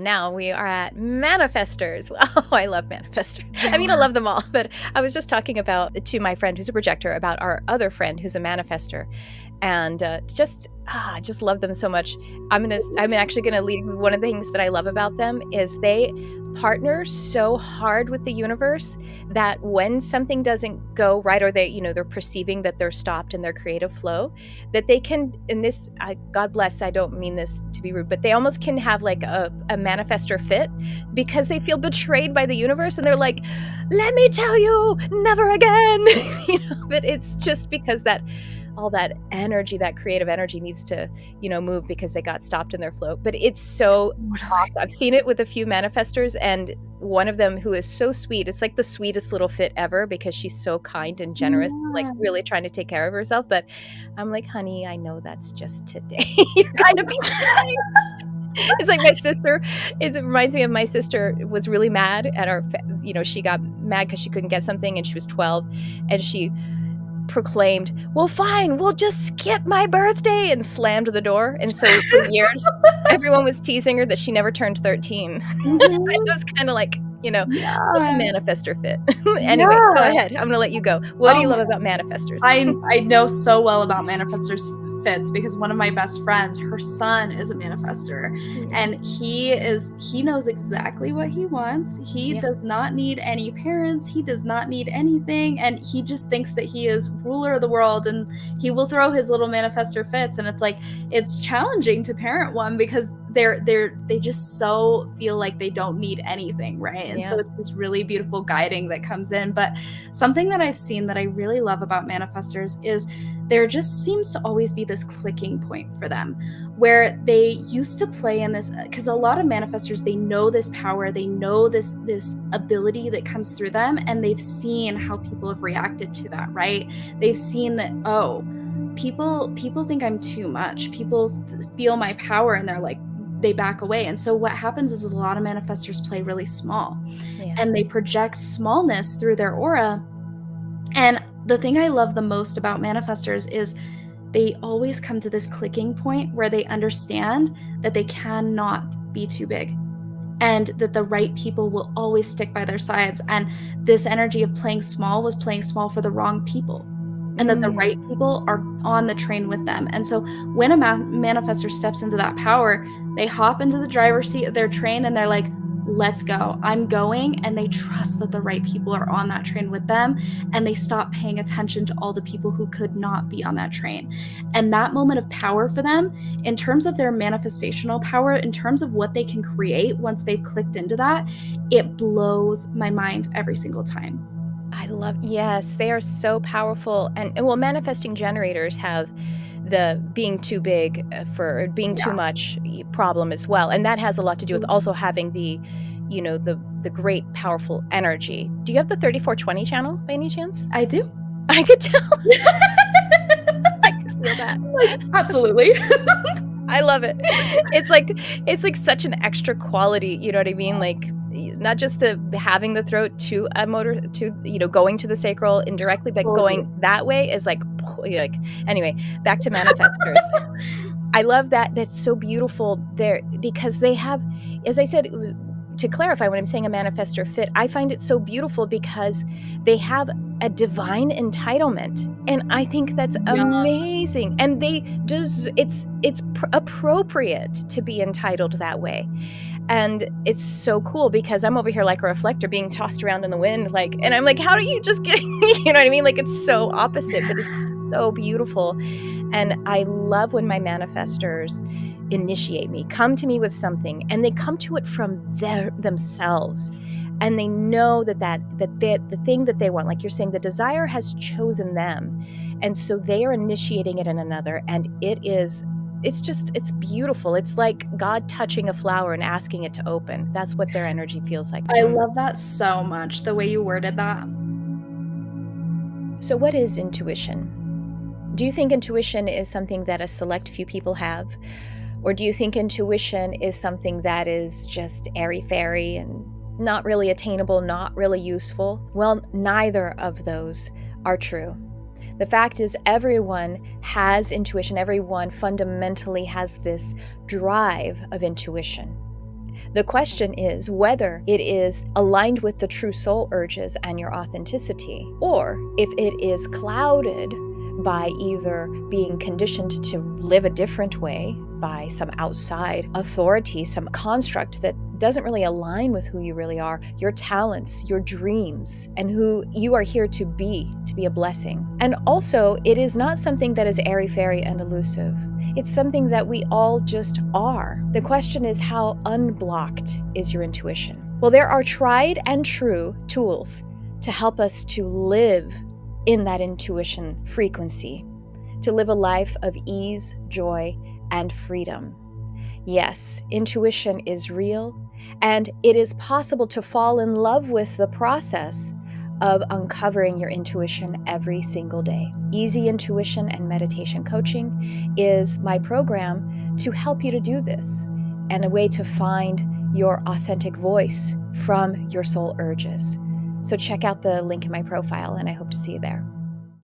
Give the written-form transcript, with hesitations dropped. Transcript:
Now we are at Manifestors. Oh, I love Manifestors. I mean, I love them all, but I was just talking to my friend who's a projector about our other friend who's a manifester, and I just love them so much. I'm actually gonna lead. One of the things that I love about them is they partner so hard with the universe that when something doesn't go right, or they're perceiving that they're stopped in their creative flow, that they can, God bless, I don't mean this to be rude, but they almost can have like a manifestor fit because they feel betrayed by the universe, and they're like, let me tell you, never again. But it's just because all that energy, that creative energy needs to, move because they got stopped in their flow. But it's so awesome. I've seen it with a few manifestors, and one of them who is so sweet. It's like the sweetest little fit ever because she's so kind and generous, like really trying to take care of herself. But I'm like, honey, I know that's just today. You're gonna be fine. It's like my sister. It reminds me of my sister was really mad at she got mad because she couldn't get something, and she was 12, and she proclaimed, well, fine, we'll just skip my birthday, and slammed the door. And so for years, everyone was teasing her that she never turned 13. It was kind of like, a manifestor fit. Anyway, go ahead. I'm going to let you go. What do you love about manifestors? I know so well about manifestors fits because one of my best friends, her son is a manifestor, and he knows exactly what he wants. He does not need any parents. He does not need anything, and he just thinks that he is ruler of the world, and he will throw his little manifestor fits. And it's like, it's challenging to parent one because they just so feel like they don't need anything, right? And so it's this really beautiful guiding that comes in. But something that I've seen that I really love about manifestors is there just seems to always be this clicking point for them where they used to play in this, because a lot of manifestors, they know this power, they know this ability that comes through them, and they've seen how people have reacted to that, right? They've seen that, people think I'm too much. People feel my power, and they're like, they back away. And so what happens is a lot of manifestors play really small, and they project smallness through their aura. And the thing I love the most about manifestors is they always come to this clicking point where they understand that they cannot be too big, and that the right people will always stick by their sides. And this energy of playing small was playing small for the wrong people, and that the right people are on the train with them. And so when a manifestor steps into that power, they hop into the driver's seat of their train, and they're like, let's go, I'm going. And they trust that the right people are on that train with them, and they stop paying attention to all the people who could not be on that train. And that moment of power for them, in terms of their manifestational power, in terms of what they can create once they've clicked into that, it blows my mind every single time. Yes, they are so powerful. And well, manifesting generators have the being too big for being too much problem as well. And that has a lot to do with also having the great powerful energy. Do you have the 3420 channel by any chance? I do. I could tell. I could feel that. Absolutely. I love it. It's like such an extra quality, you know what I mean? Like, not just having the throat to a motor, to going to the sacral indirectly, but going that way is like anyway, back to manifestors. I love that. That's so beautiful there, because they have, as I said, to clarify, when I'm saying a manifestor fit, I find it so beautiful because they have a divine entitlement, and I think that's amazing. And it's appropriate to be entitled that way. And it's so cool because I'm over here like a reflector being tossed around in the wind, and I'm like, how do you just get, you know what I mean? Like, it's so opposite, but it's so beautiful. And I love when my manifestors initiate me, come to me with something, and they come to it from themselves. And they know that the thing that they want, like you're saying, the desire has chosen them. And so they are initiating it in another. And it's beautiful. It's like God touching a flower and asking it to open. That's what their energy feels like. I love that so much, the way you worded that. So what is intuition? Do you think intuition is something that a select few people have? Or do you think intuition is something that is just airy-fairy and not really attainable, not really useful? Well, neither of those are true. The fact is, everyone has intuition. Everyone fundamentally has this drive of intuition. The question is whether it is aligned with the true soul urges and your authenticity, or if it is clouded by either being conditioned to live a different way by some outside authority, some construct that doesn't really align with who you really are, your talents, your dreams, and who you are here to be a blessing. And also, it is not something that is airy-fairy and elusive. It's something that we all just are. The question is, how unblocked is your intuition? Well, there are tried and true tools to help us to live in that intuition frequency, to live a life of ease, joy, and freedom. Yes, intuition is real, and it is possible to fall in love with the process of uncovering your intuition every single day. Easy Intuition and Meditation Coaching is my program to help you to do this, and a way to find your authentic voice from your soul urges. So check out the link in my profile, and I hope to see you there.